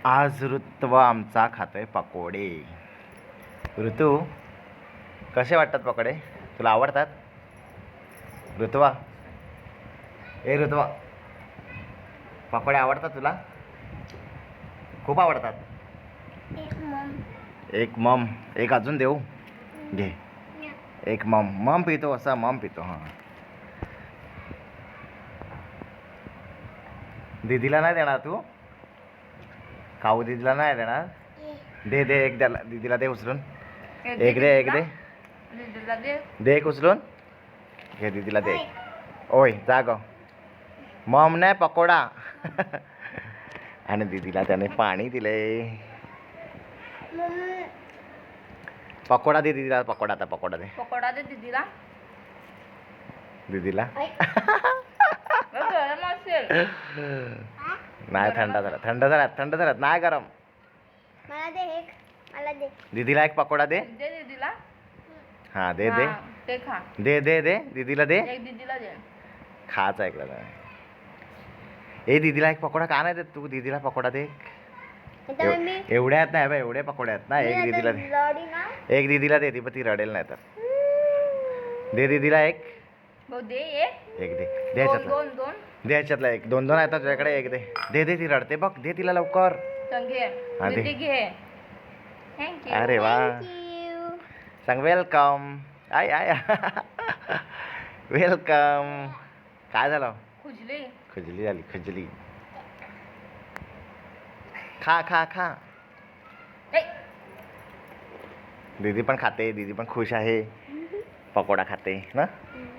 आज ऋतुवा आमचा खातोय पकोडे. ऋतू, कसे वाटतात पकोडे? तुला आवडतात? ऋतुवा, ए ऋतुवा, पकोडे आवडतात तुला? खूप आवडतात. एक मम, एक अजून देऊ? घे. एक मम. मम पितो असा मम पितो. हां, दीदीला नाही देणार तू? खाऊ दीदीला नाही देणार? दे दे, एक द्याला दीदीला दे उचलून. एक दे, एक दे. दे एक उचलून. घे दीदीला दे. ओय जा ग. मम नाही पकोडा. आणि दीदीला त्याने पाणी दिले. पकोडा दे दीदीला. पकोडा, आता पकोडा दे. पकोडा दे दीदीला. दीदीला गरम असेल. नाही, थंड झाला, थंड झाला, थंड झाला, नाही गरम. मला दे एक, मला दे. दीदीला एक पकोडा दे. दे दीदीला. हा दे दे. हा, ते खा. दे दे दे दीदीला दे. एक दीदीला दे. खायचं ऐकलं. ए दीदीला एक पकोडा का नाही देत तू? दीदीला पकोडा दे. आता मी एवढ्या आहेत ना, एवढे पकोडे आहेत ना. एक दीदीला दे. लॉडी ना. एक दीदीला दे, ती पण ती रडेल नाही तर. दे दीदीला एक. भाऊ दे एक. एक दे. दे दोन ह्याच्यातला. दोन दोन. दे ह्याच्यातला एक. दोन दोन आहेत तुझ्याकडे. एक दे. दे दे, ती रडते बघ. दे तिला लवकर. चल घे. हा, दे. दीदी घे. थँक्यू. अरे वा. Thank सांग वेलकम. I I. वेलकम. काय झालं? खुजली. खुजली झाली, खुजली. खा खा खा. ए, दीदी पण खाते, दीदी पण खुश आहे. पकोडा खाते ना. you.